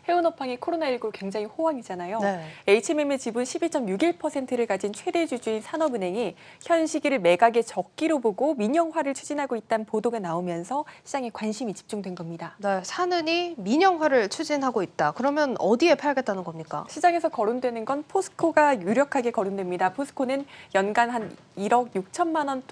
해운업황이 코로나19로 굉장히 호황이잖아요. 네. HMM의 지분 12.61%를 가진 최대 주주인 산업은행이 현 시기를 매각의 적기로 보고 민영화를 추진하고 있다는 보도가 나오면서 시장에 관심이 집중된 겁니다. 네, 산은이 민영화를 추진하고 있다. 그러면 어디에 팔겠다는 겁니까? 시장에서 거론되는 건 포스코가 유력하게 거론됩니다. 포스코는 연간 한 1억 6천만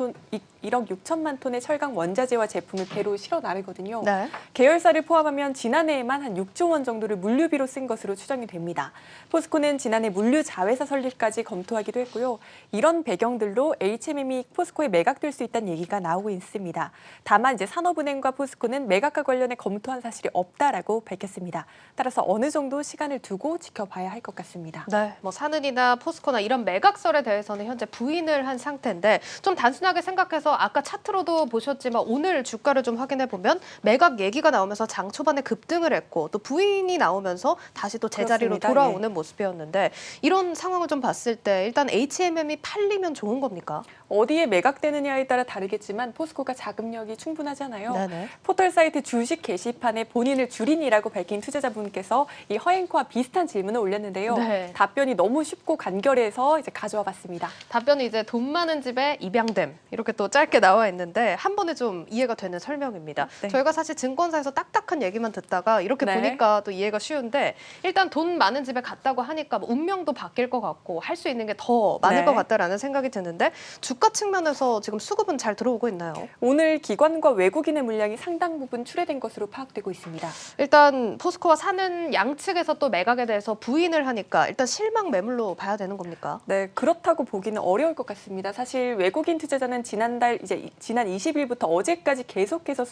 톤의 철강 원자재와 제품을 배로 실어 나르거든요. 네. 계열사를 포함하면 지난해에만 한 6조 원 정도를 물류비로 쓴 것으로 추정이 됩니다. 포스코는 지난해 물류 자회사 설립까지 검토하기도 했고요. 이런 배경들로 HMM이 포스코에 매각될 수 있다는 얘기가 나오고 있습니다. 다만 이제 산업은행과 포스코는 매각과 관련해 검토한 사실이 없다라고 밝혔습니다. 따라서 어느 정도 시간을 두고 지켜봐야 할 것 같습니다. 네, 뭐 산은이나 포스코나 이런 매각설에 대해서는 현재 부인을 한 상태인데 좀 단순하게 생각해서 아까 차트로도 보셨지만 오늘 주가를 좀 확인해 보면 매각 얘기가 나오면서 장 초반에 급등을 했고 또 부인이 나오면서 다시 또 제자리로 그렇습니다. 돌아오는 모습이었는데 이런 상황을 좀 봤을 때 일단 HMM이 팔리면 좋은 겁니까? 어디에 매각되느냐에 따라 다르겠지만 포스코가 자금력이 충분하잖아요. 네네. 포털 사이트 주식 게시판에 본인을 주린이라고 밝힌 투자자분께서 이 허앵커와 비슷한 질문을 올렸는데요. 네. 답변이 너무 쉽고 간결해서 이제 가져와 봤습니다. 답변이 이제 돈 많은 집에 입양됨 이렇게 또 짧게 나와 있는데 한 번에 좀 이해가 되는 설명입니다. 네. 저희가 사실 증권사에서 딱딱한 얘기만 듣다가 이렇게 네. 보니까 또 이해가 쉬운데 일단 돈 많은 집에 갔다고 하니까 뭐 운명도 바뀔 것 같고 할 수 있는 게 더 많을 네. 것 같다라는 생각이 드는데 주가 측면에서 지금 수급은 잘 들어오고 있나요? 오늘 기관과 외국인의 물량이 상당 부분 출회된 것으로 파악되고 있습니다. 일단 포스코와 사는 양측에서 또 매각에 대해서 부인을 하니까 일단 실망 매물로 봐야 되는 겁니까? 네, 그렇다고 보기는 어려울 것 같습니다. 사실 외국인 투자자는 지난 20일부터 어제까지 계속해서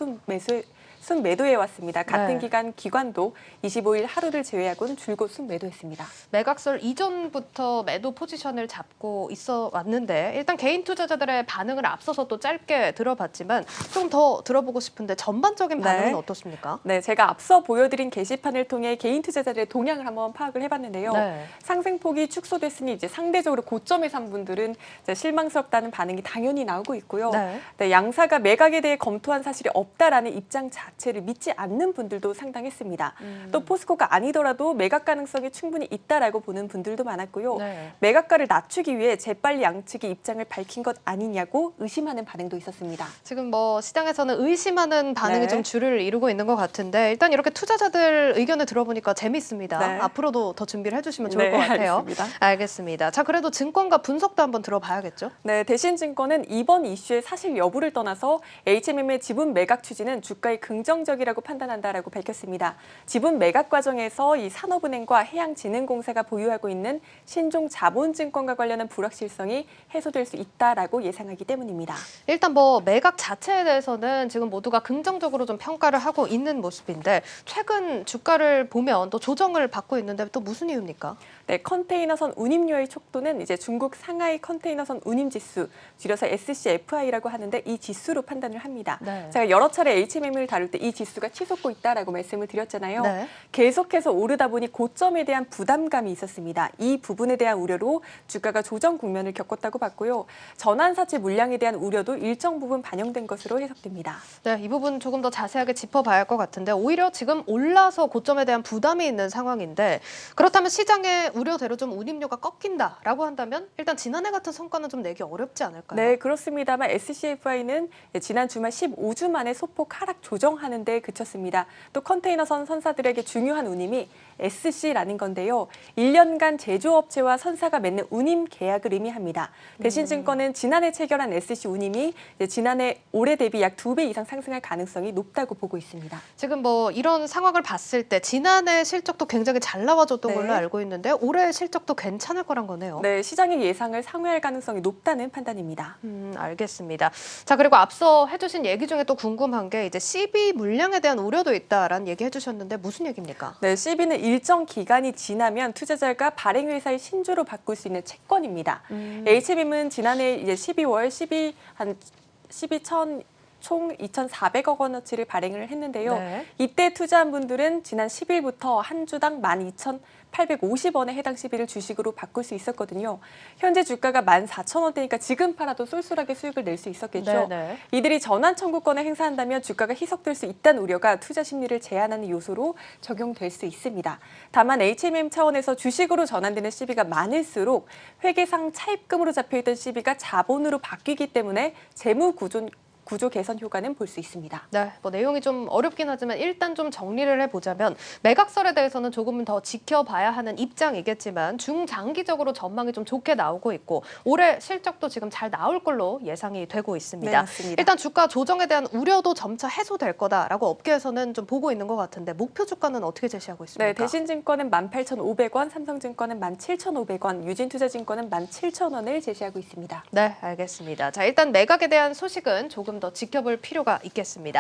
순매도해 왔습니다. 같은 네. 기간 기관도 25일 하루를 제외하고는 줄곧 순매도했습니다. 매각설 이전부터 매도 포지션을 잡고 있어 왔는데 일단 개인 투자자들의 반응을 앞서서 또 짧게 들어봤지만 좀 더 들어보고 싶은데 전반적인 반응은 네. 어떻습니까? 네, 제가 앞서 보여드린 게시판을 통해 개인 투자자들의 동향을 한번 파악을 해봤는데요. 네. 상승폭이 축소됐으니 이제 상대적으로 고점에 산 분들은 이제 실망스럽다는 반응이 당연히 나오고 있고요. 네. 네, 양사가 매각에 대해 검토한 사실이 없다라는 입장 자체를 믿지 않는 분들도 상당했습니다. 또 포스코가 아니더라도 매각 가능성이 충분히 있다라고 보는 분들도 많았고요. 네. 매각가를 낮추기 위해 재빨리 양측이 입장을 밝힌 것 아니냐고 의심하는 반응도 있었습니다. 지금 뭐 시장에서는 의심하는 반응이 네. 좀 주를 이루고 있는 것 같은데 일단 이렇게 투자자들 의견을 들어보니까 재밌습니다. 네. 앞으로도 더 준비를 해주시면 좋을 네, 것 같아요. 알겠습니다. 알겠습니다. 자, 그래도 증권가 분석도 한번 들어봐야겠죠? 네, 대신증권은 이번 이슈의 사실 여부를 떠나서 HMM의 지분 매각 추진은 주가에 긍정적이라고 판단한다라고 밝혔습니다. 지분 매각 과정에서 이 산업은행과 해양진흥공사가 보유하고 있는 신종 자본증권과 관련한 불확실성이 해소될 수 있다라고 예상하기 때문입니다. 일단 뭐 매각 자체에 대해서는 지금 모두가 긍정적으로 좀 평가를 하고 있는 모습인데 최근 주가를 보면 또 조정을 받고 있는데 또 무슨 이유입니까? 네, 컨테이너선 운임료의 촉도는 이제 중국 상하이 컨테이너선 운임지수, 줄여서 SCFI라고 하는데 이 지수로 판단을 합니다. 네. 제가 여러 차례 HMM을 다룰 때 이 지수가 치솟고 있다라고 말씀을 드렸잖아요. 네. 계속해서 오르다 보니 고점에 대한 부담감이 있었습니다. 이 부분에 대한 우려로 주가가 조정 국면을 겪었다고 봤고요. 전환사채 물량에 대한 우려도 일정 부분 반영된 것으로 해석됩니다. 네, 이 부분 조금 더 자세하게 짚어봐야 할 것 같은데 오히려 지금 올라서 고점에 대한 부담이 있는 상황인데 그렇다면 시장의 우려대로 좀 운임료가 꺾인다라고 한다면 일단 지난해 같은 성과는 좀 내기 어렵지 않을까요? 네, 그렇습니다만 SCFI는 지난 주말 15주 만에 소폭 하락 조정하는 데 그쳤습니다. 또 컨테이너선 선사들에게 중요한 운임이 SC라는 건데요. 1년간 제조업체와 선사가 맺는 운임 계약을 의미합니다. 대신증권은 지난해 체결한 SC 운임이 지난해 올해 대비 약 2배 이상 상승할 가능성이 높다고 보고 있습니다. 지금 뭐 이런 상황을 봤을 때 지난해 실적도 굉장히 잘 나와줬던 네. 걸로 알고 있는데 올해 실적도 괜찮을 거란 거네요. 네, 시장의 예상을 상회할 가능성이 높다는 판단입니다. 알겠습니다. 자, 그리고 앞서 해주신 얘기 중에 또 궁금한 게 이제 CB 물량에 대한 우려도 있다라는 얘기 해주셨는데 무슨 얘기입니까? 네, CB는 일정 기간이 지나면 투자자가 발행회사의 신주로 바꿀 수 있는 채권입니다. HMM은 지난해 이제 12월 12 한 12,000 총 2,400억 원어치를 발행을 했는데요. 네. 이때 투자한 분들은 지난 10일부터 한 주당 12,850원에 해당 시비를 주식으로 바꿀 수 있었거든요. 현재 주가가 14,000원대니까 지금 팔아도 쏠쏠하게 수익을 낼 수 있었겠죠. 네. 이들이 전환 청구권을 행사한다면 주가가 희석될 수 있다는 우려가 투자 심리를 제한하는 요소로 적용될 수 있습니다. 다만 HMM 차원에서 주식으로 전환되는 시비가 많을수록 회계상 차입금으로 잡혀있던 시비가 자본으로 바뀌기 때문에 재무 구조 개선 효과는 볼 수 있습니다. 네, 뭐 내용이 좀 어렵긴 하지만 일단 좀 정리를 해보자면 매각설에 대해서는 조금은 더 지켜봐야 하는 입장이겠지만 중장기적으로 전망이 좀 좋게 나오고 있고 올해 실적도 지금 잘 나올 걸로 예상이 되고 있습니다. 네, 맞습니다. 일단 주가 조정에 대한 우려도 점차 해소될 거다라고 업계에서는 좀 보고 있는 것 같은데 목표 주가는 어떻게 제시하고 있습니까? 네, 대신증권은 18,500원, 삼성증권은 17,500원, 유진투자증권은 17,000원을 제시하고 있습니다. 네, 알겠습니다. 자, 일단 매각에 대한 소식은 조금 더 지켜볼 필요가 있겠습니다.